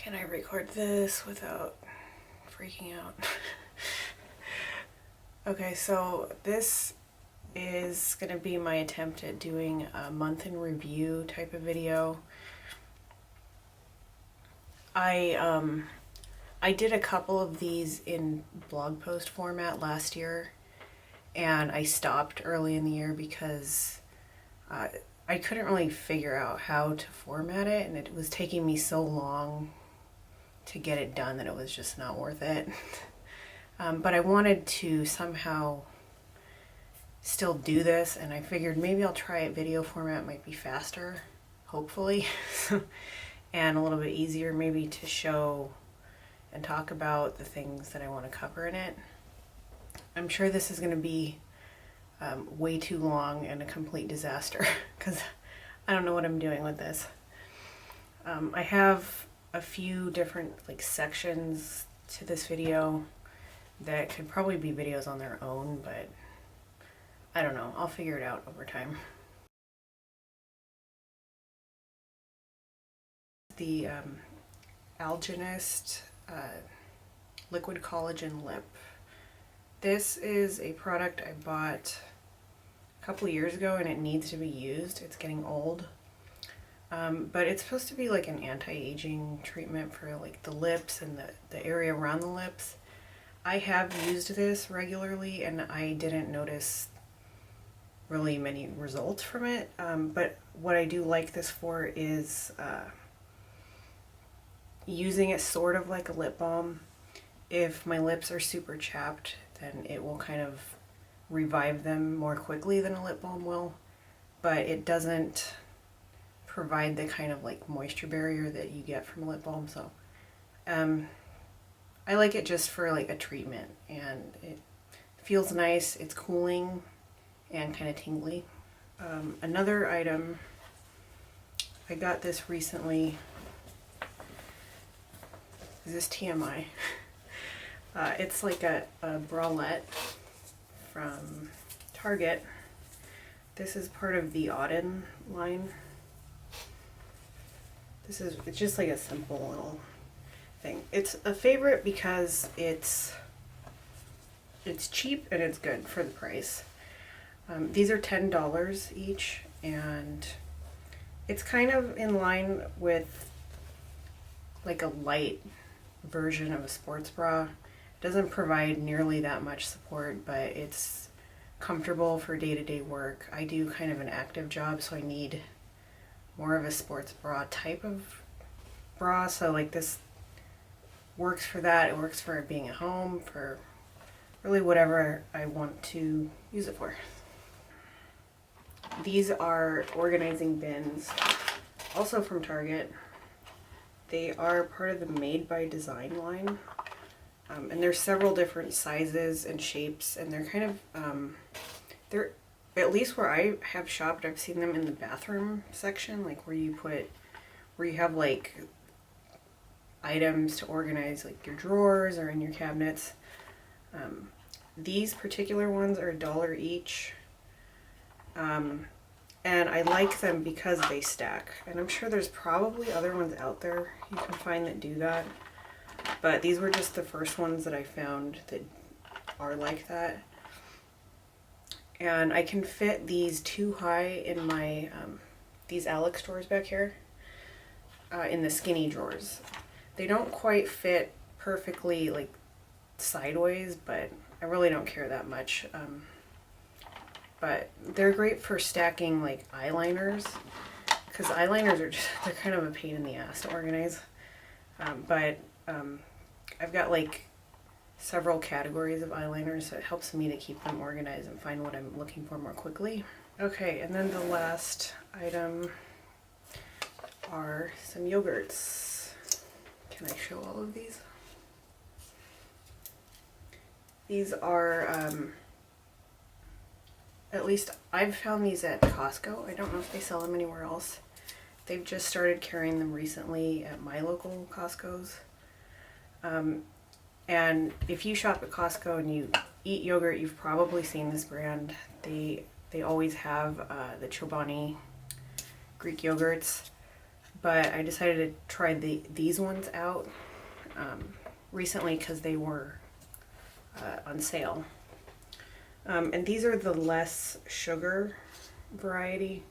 Can I record this without freaking out? Okay, so this is gonna be my attempt at doing a month in review type of video. I did a couple of these in blog post format last year, and I stopped early in the year because I couldn't really figure out how to format it, and it was taking me so long to get it done that it was just not worth it. But I wanted to somehow still do this, and I figured maybe I'll try it video format. Might be faster, hopefully, and a little bit easier maybe to show and talk about the things that I want to cover in it. I'm sure this is going to be way too long and a complete disaster because I don't know what I'm doing with this. I have a few different sections to this video that could probably be videos on their own, but I don't know. I'll figure it out over time. The Algenist liquid collagen lip. This is a product I bought a couple years ago and it needs to be used. It's getting old. But it's supposed to be like an anti-aging treatment for the lips and the area around the lips. I have used this regularly and I didn't notice really many results from it. But what I do like this for is using it sort of like a lip balm. If my lips are super chapped, then it will kind of revive them more quickly than a lip balm will. But it doesn't provide the kind of moisture barrier that you get from a lip balm. So I like it just for a treatment, and it feels nice. It's cooling and kind of tingly. Another item, I got this recently. Is this TMI? It's like a bralette from Target. This is part of the Auden line. It's just like a simple little thing. It's a favorite because it's cheap and it's good for the price. These are $10 each, and it's kind of in line with a light version of a sports bra. It doesn't provide nearly that much support, but it's comfortable for day-to-day work. I do kind of an active job, so I need more of a sports bra type of bra, so this works for that. It works for being at home, for really whatever I want to use it for. These are organizing bins, also from Target. They are part of the Made by Design line, and there's several different sizes and shapes, and they're kind of they're, at least where I have shopped, I've seen them in the bathroom section, where you have items to organize your drawers or in your cabinets. These particular ones are $1 each, and I like them because they stack, and I'm sure there's probably other ones out there you can find that do that, but these were just the first ones that I found that are like that. And I can fit these too high in my these Alex drawers back here, in the skinny drawers. They don't quite fit perfectly sideways, but I really don't care that much. But they're great for stacking eyeliners, because eyeliners are they're kind of a pain in the ass to organize. But I've got several categories of eyeliners, so it helps me to keep them organized and find what I'm looking for more quickly. Okay, and then the last item are some yogurts. Can I show all of these? These are, at least I've found these at Costco. I don't know if they sell them anywhere else. They've just started carrying them recently at my local Costco's. And if you shop at Costco and you eat yogurt, you've probably seen this brand. They always have the Chobani Greek yogurts. but I decided to try these ones out recently because they were on sale. And these are the less sugar variety.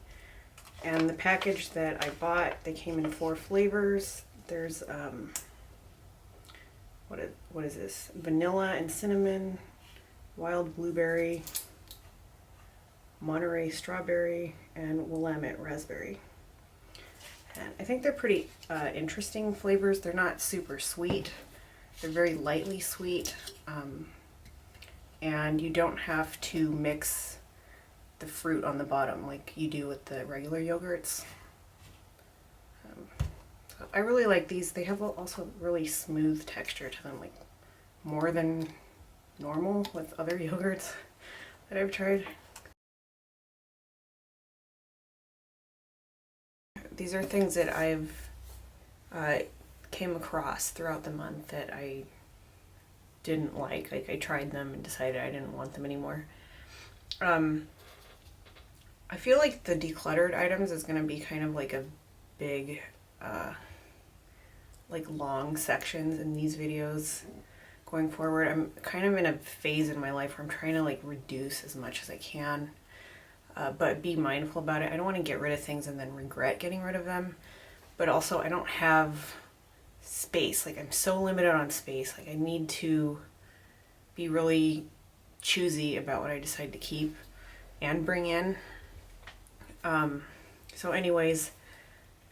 And the package that I bought, they came in 4 flavors. There's what is this? Vanilla and cinnamon, wild blueberry, Monterey strawberry, and Willamette raspberry. And I think they're pretty interesting flavors. They're not super sweet. They're very lightly sweet. And you don't have to mix the fruit on the bottom like you do with the regular yogurts. So I really like these. They have also really smooth texture to them, like more than normal with other yogurts that I've tried. These are things that I've came across throughout the month that I didn't like. Like, I tried them and decided I didn't want them anymore. I feel like the decluttered items is going to be kind of like a big, like long sections in these videos going forward. I'm kind of in a phase in my life where I'm trying to like reduce as much as I can, but be mindful about it. I don't want to get rid of things and then regret getting rid of them, but also I don't have space. Like, I'm so limited on space. Like, I need to be really choosy about what I decide to keep and bring in. So anyways,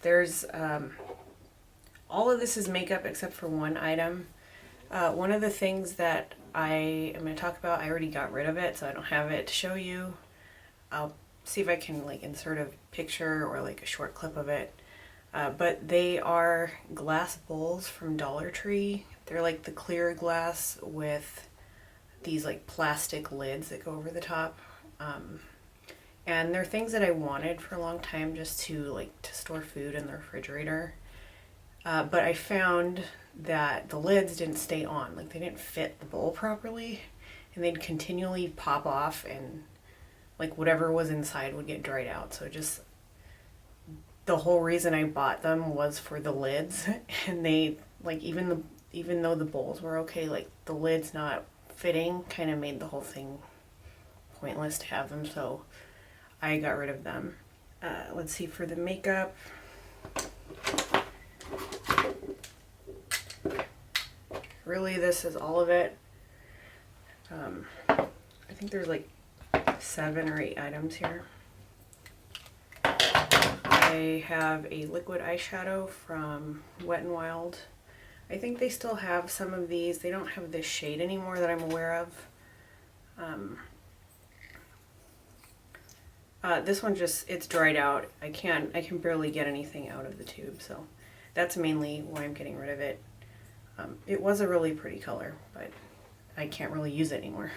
there's all of this is makeup except for one item. One of the things that I am going to talk about, I already got rid of it, so I don't have it to show you. I'll see if I can like insert a picture or like a short clip of it. But they are glass bowls from Dollar Tree. They're like the clear glass with these like plastic lids that go over the top. And they're things that I wanted for a long time, just to store food in the refrigerator. But I found that the lids didn't stay on. Like, they didn't fit the bowl properly, and they'd continually pop off, and like whatever was inside would get dried out. So just the whole reason I bought them was for the lids, and they like even though the bowls were okay, like the lids not fitting kind of made the whole thing pointless to have them. So I got rid of them. Let's see, for the makeup, really this is all of it. I think there's like 7 or 8 items here. I have a liquid eyeshadow from Wet n Wild. I think they still have some of these. They don't have this shade anymore that I'm aware of. This one it's dried out. I can barely get anything out of the tube, so that's mainly why I'm getting rid of it. It was a really pretty color, but I can't really use it anymore.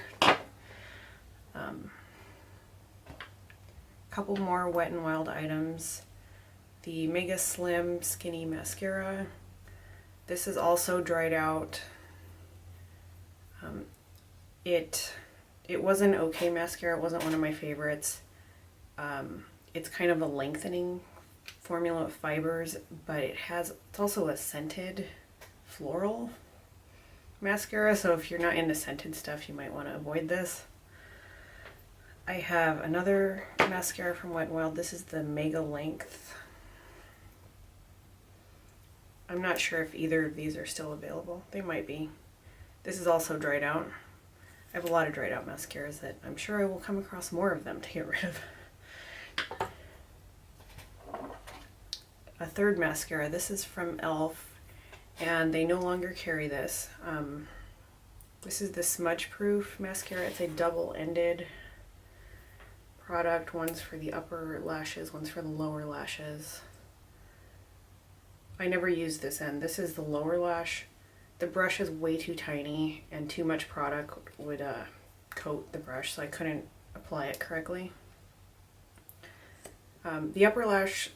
Couple more Wet n Wild items. The Megaslim Skinny Mascara. This is also dried out. It was an okay mascara. It wasn't one of my favorites. It's kind of a lengthening formula of fibers, but it's also a scented floral mascara, so if you're not into scented stuff, you might want to avoid this. I have another mascara from Wet n Wild. This is the Mega Length. I'm not sure if either of these are still available. They might be. This is also dried out. I have a lot of dried out mascaras that I'm sure I will come across more of them to get rid of. A third mascara. This is from e.l.f. and they no longer carry this. This is the Smudge Proof mascara. It's a double-ended product. One's for the upper lashes, one's for the lower lashes. I never used this end. This is the lower lash. The brush is way too tiny, and too much product would coat the brush, so I couldn't apply it correctly. The upper lash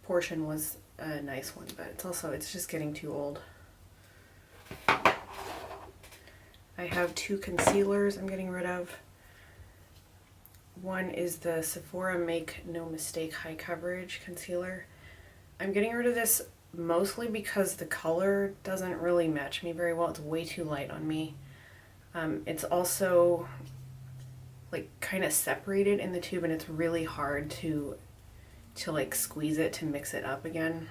portion was a nice one, but it's just getting too old. I have 2 concealers I'm getting rid of. One is the Sephora Make No Mistake High Coverage Concealer. I'm getting rid of this mostly because the color doesn't really match me very well. It's way too light on me. It's also like kind of separated in the tube, and it's really hard to like squeeze it to mix it up again.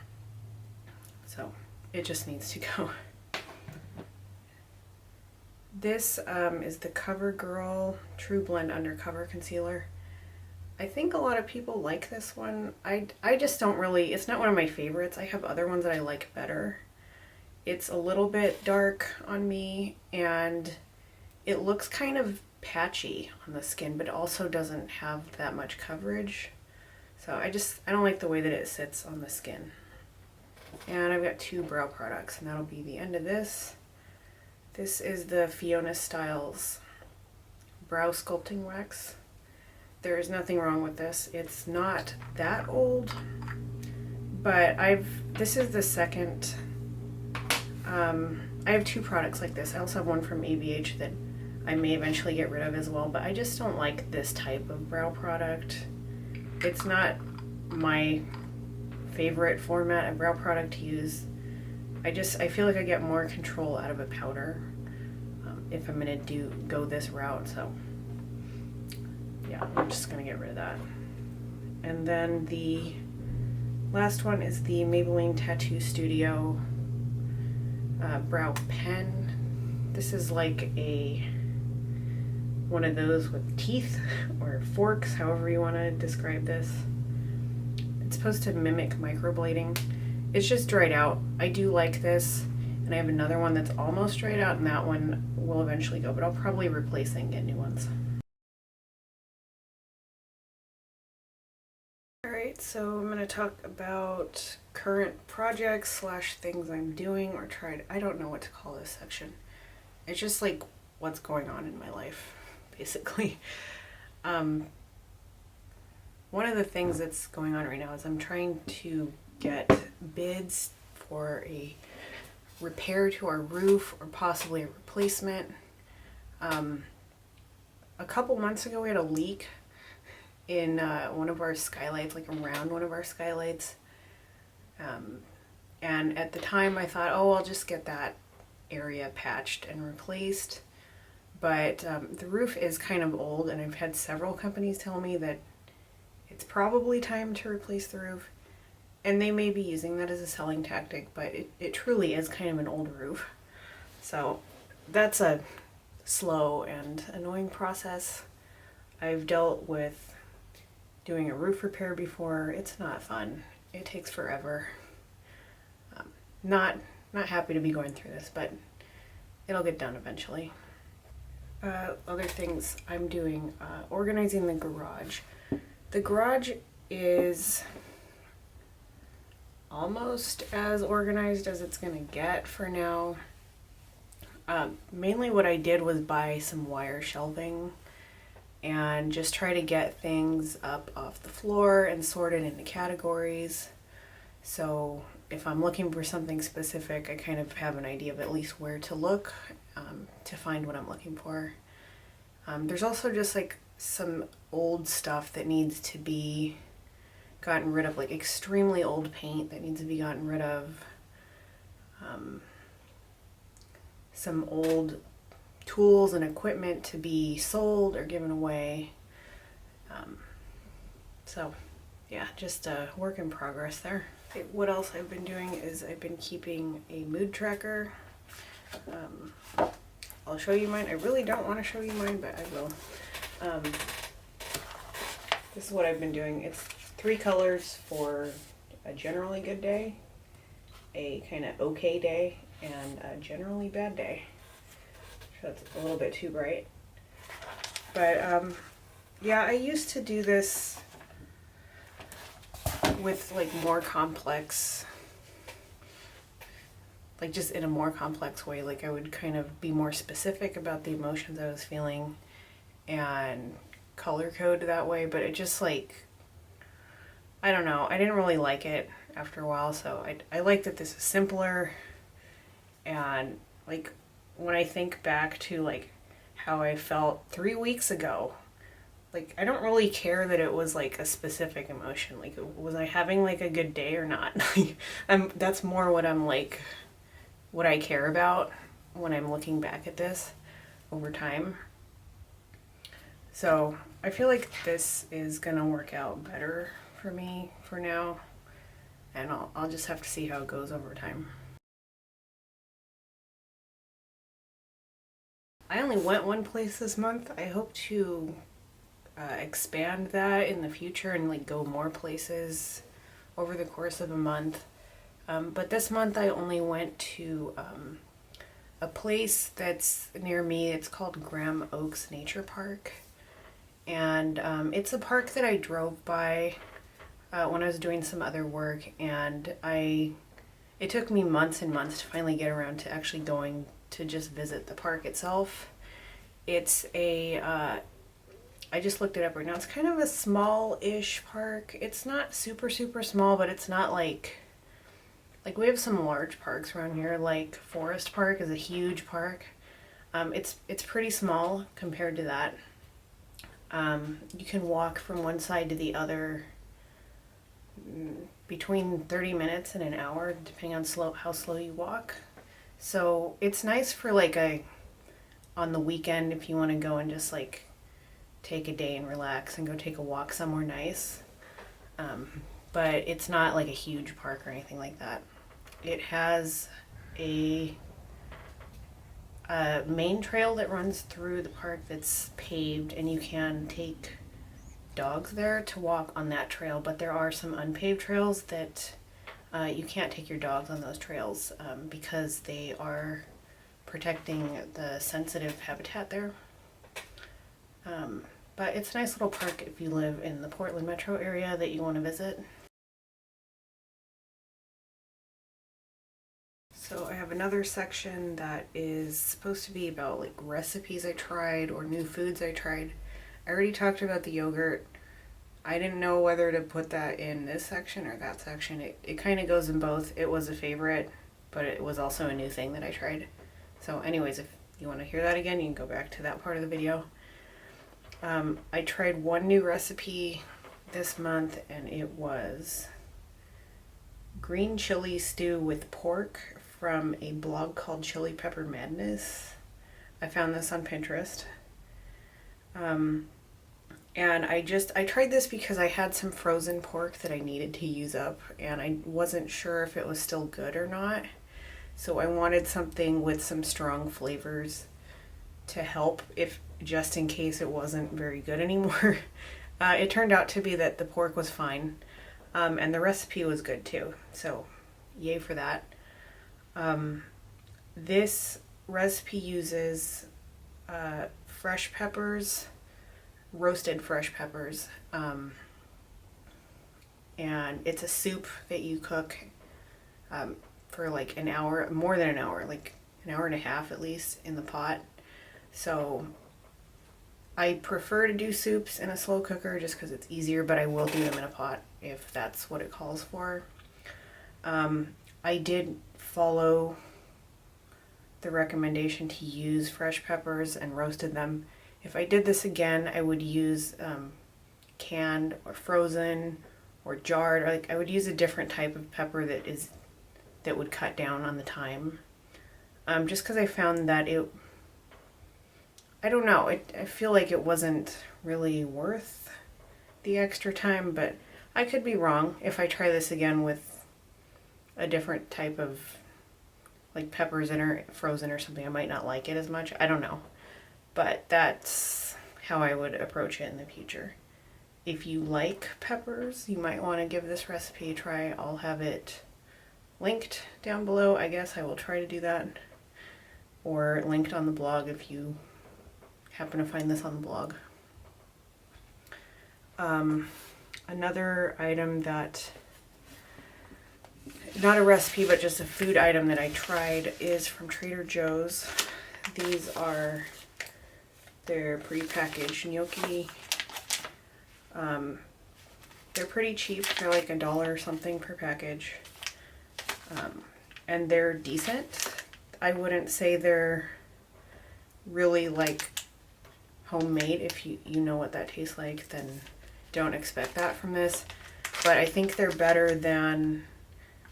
So it just needs to go. This is the Covergirl Trublend Undercover Concealer. I think a lot of people like this one. I just don't really, it's not one of my favorites. I have other ones that I like better. It's a little bit dark on me, and it looks kind of patchy on the skin, but also doesn't have that much coverage. So I don't like the way that it sits on the skin. And I've got 2 brow products, and that'll be the end of this. This is the Fiona Styles Brow Sculpting Wax. There is nothing wrong with this. It's not that old, but this is the second, I have 2 products like this. I also have one from ABH that I may eventually get rid of as well, but I just don't like this type of brow product. It's not my favorite format of brow product to use. I feel like I get more control out of a powder if I'm gonna go this route. So yeah, I'm just gonna get rid of that. And then the last one is the Maybelline Tattoo Studio brow pen. This is like one of those with teeth or forks, however you want to describe this. It's supposed to mimic microblading. It's just dried out. I do like this, and I have another one that's almost dried out, and that one will eventually go, but I'll probably replace it and get new ones. Alright, so I'm going to talk about current projects / things I'm doing or tried. I don't know what to call this section. It's just like what's going on in my life, basically. One of the things that's going on right now is I'm trying to get bids for a repair to our roof or possibly a replacement. A couple months ago we had a leak in one of our skylights, like around one of our skylights. And at the time I thought, oh, I'll just get that area patched and replaced. But the roof is kind of old, and I've had several companies tell me that it's probably time to replace the roof. And they may be using that as a selling tactic, but it truly is kind of an old roof. So that's a slow and annoying process. I've dealt with doing a roof repair before. It's not fun. It takes forever. Not happy to be going through this, but it'll get done eventually. Other things I'm doing, organizing the garage. The garage is almost as organized as it's gonna get for now. Mainly what I did was buy some wire shelving and just try to get things up off the floor and sorted into categories. So if I'm looking for something specific, I kind of have an idea of at least where to look to find what I'm looking for. There's also just like some old stuff that needs to be gotten rid of, like extremely old paint that needs to be gotten rid of. Some old tools and equipment to be sold or given away. So yeah, just a work in progress there. Okay, what else I've been doing is I've been keeping a mood tracker. I'll show you mine. I really don't want to show you mine, but I will. This is what I've been doing. It's 3 colors for a generally good day, a kind of okay day, and a generally bad day. So it's a little bit too bright. But yeah, I used to do this with like more complex, like just in a more complex way. Like I would kind of be more specific about the emotions I was feeling and color code that way, but it just like, I don't know, I didn't really like it after a while, so I like that this is simpler. And like when I think back to like how I felt 3 weeks ago, like, I don't really care that it was like a specific emotion. Like, was I having like a good day or not? That's more what I'm like, what I care about when I'm looking back at this over time. So I feel like this is gonna work out better for me for now, and I'll just have to see how it goes over time. I only went one place this month. I hope to expand that in the future and like go more places over the course of a month. But this month I only went to a place that's near me. It's called Graham Oaks Nature Park. And it's a park that I drove by when I was doing some other work, and it took me months and months to finally get around to actually going to just visit the park itself. It's I just looked it up right now. It's kind of a small-ish park. It's not super, super small, but it's not like we have some large parks around here. Like Forest Park is a huge park. It's pretty small compared to that. You can walk from one side to the other between 30 minutes and an hour, depending on how slow you walk. So it's nice for like on the weekend if you want to go and just like take a day and relax and go take a walk somewhere nice. But it's not like a huge park or anything like that. It has a main trail that runs through the park that's paved, and you can take dogs there to walk on that trail, but there are some unpaved trails that you can't take your dogs on those trails because they are protecting the sensitive habitat there. But it's a nice little park if you live in the Portland metro area that you want to visit. So I have another section that is supposed to be about like recipes I tried or new foods I tried. I already talked about the yogurt. I didn't know whether to put that in this section or that section. It kind of goes in both. It was a favorite, but it was also a new thing that I tried. So anyways, if you want to hear that again, you can go back to that part of the video. I tried one new recipe this month, and it was green chili stew with pork from a blog called Chili Pepper Madness. I found this on Pinterest. And I tried this because I had some frozen pork that I needed to use up, and I wasn't sure if it was still good or not. So I wanted something with some strong flavors to help, if just in case it wasn't very good anymore. It turned out to be that the pork was fine, and the recipe was good too. So yay for that. This recipe uses fresh peppers, roasted fresh peppers, and it's a soup that you cook for like an hour, more than an hour, like an hour and a half at least in the pot. So I prefer to do soups in a slow cooker just because it's easier, but I will do them in a pot if that's what it calls for. I did follow the recommendation to use fresh peppers and roasted them. If I did this again, I would use canned or frozen or jarred, or like I would use a different type of pepper that would cut down on the time. Just because I found that I don't know, I feel like it wasn't really worth the extra time, but I could be wrong. If I try this again with a different type of like peppers in or frozen or something, I might not like it as much. I don't know. But that's how I would approach it in the future. If you like peppers, you might want to give this recipe a try. I'll have it linked down below. I guess I will try to do that. Or linked on the blog if you happen to find this on the blog. Another item that, not a recipe, but just a food item that I tried is from Trader Joe's. These are their prepackaged gnocchi. They're pretty cheap. They're like $1 or something per package. And they're decent. I wouldn't say they're really like homemade. If you know what that tastes like, then don't expect that from this. But I think they're better than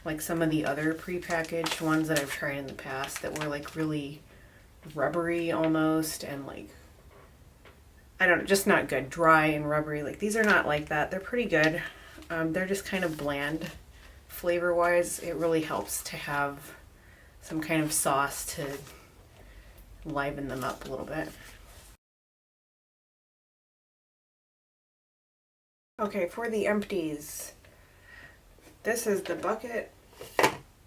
like some of the other prepackaged ones that I've tried in the past that were like really rubbery almost, and like, I don't know, just not good. Dry and rubbery. Like, these are not like that. They're pretty good. They're just kind of bland flavor wise. It really helps to have some kind of sauce to liven them up a little bit. Okay, for the empties, this is the bucket,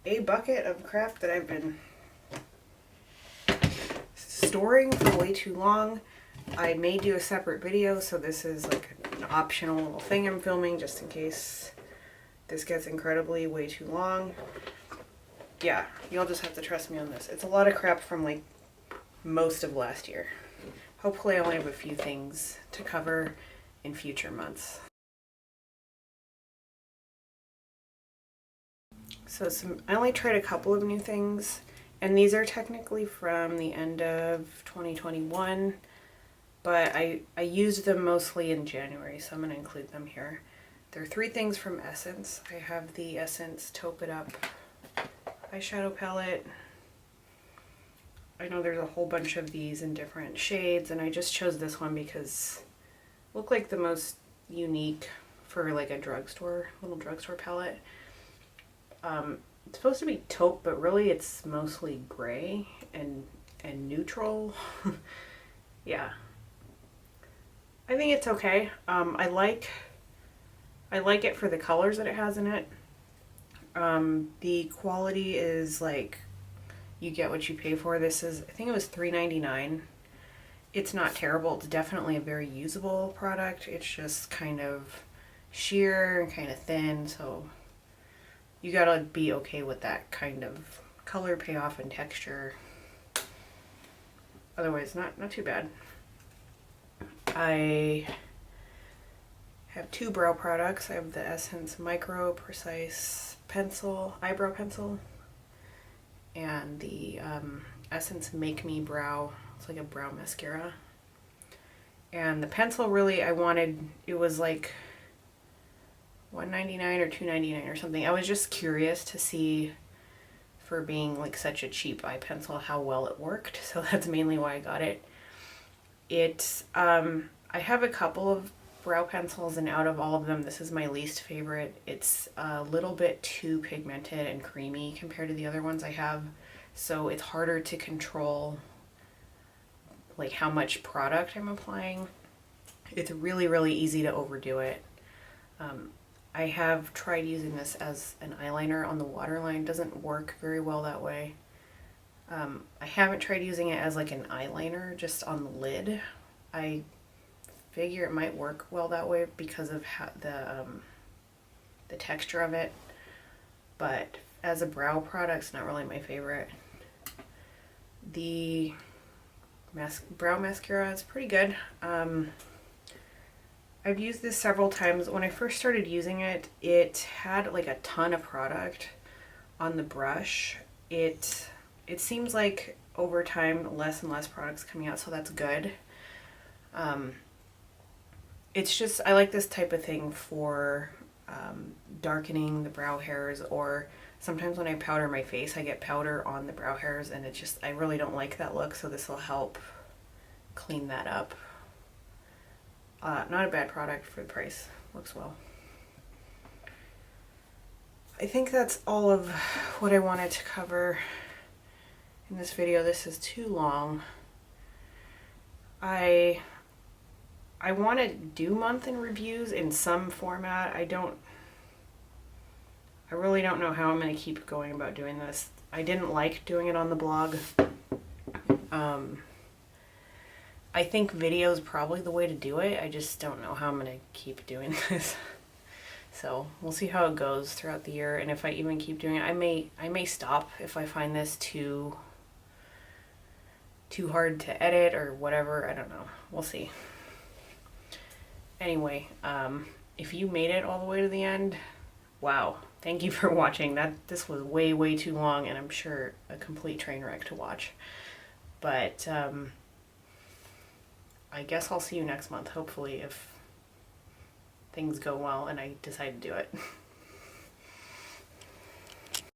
a bucket of crap that I've been storing for way too long. I may do a separate video, so this is like an optional little thing I'm filming just in case this gets incredibly way too long. Yeah, you'll just have to trust me on this. It's a lot of crap from like most of last year. Hopefully I only have a few things to cover in future months. So I only tried a couple of new things, and these are technically from the end of 2021, but I used them mostly in January, so I'm going to include them here. There are 3 things from Essence. I have the Essence Taupe It Up eyeshadow palette. I know there's a whole bunch of these in different shades, and I just chose this one because it looked like the most unique for like a little drugstore palette. It's supposed to be taupe, but really it's mostly gray and neutral. Yeah, I think it's okay. I like it for the colors that it has in it. The quality is like, you get what you pay for. This is, I think it was $3.99. It's not terrible. It's definitely a very usable product. It's just kind of sheer and kind of thin, so you gotta be okay with that kind of color payoff and texture. Otherwise, not too bad. I have 2 brow products. I have the Essence Micro Precise Pencil, Eyebrow Pencil, and the Essence Make Me Brow. It's like a brow mascara. And the pencil, really, it was like $1.99 or $2.99 or something. I was just curious to see, for being like such a cheap eye pencil, how well it worked. So that's mainly why I got it. I have a couple of brow pencils, and out of all of them, this is my least favorite. It's a little bit too pigmented and creamy compared to the other ones I have, so it's harder to control like how much product I'm applying. It's really, really easy to overdo it. I have tried using this as an eyeliner on the waterline. Doesn't work very well that way. I haven't tried using it as like an eyeliner just on the lid. I figure it might work well that way because of how the texture of it, but as a brow product, it's not really my favorite. The brow mascara is pretty good. I've used this several times. When I first started using it, it had like a ton of product on the brush. It seems like over time less and less products coming out, so that's good. It's just, I like this type of thing for darkening the brow hairs, or sometimes when I powder my face, I get powder on the brow hairs, and it's just, I really don't like that look, so this will help clean that up. Not a bad product for the price. Works well. I think that's all of what I wanted to cover in this video. This is too long. I want to do month in reviews in some format. I really don't know how I'm going to keep going about doing this. I didn't like doing it on the blog. I think video is probably the way to do it. I just don't know how I'm going to keep doing this. So we'll see how it goes throughout the year, and if I even keep doing it, I may stop if I find this too hard to edit or whatever. I don't know. We'll see. Anyway, if you made it all the way to the end, wow, thank you for watching. This was way too long, and I'm sure a complete train wreck to watch. But I guess I'll see you next month, hopefully, if things go well and I decide to do it.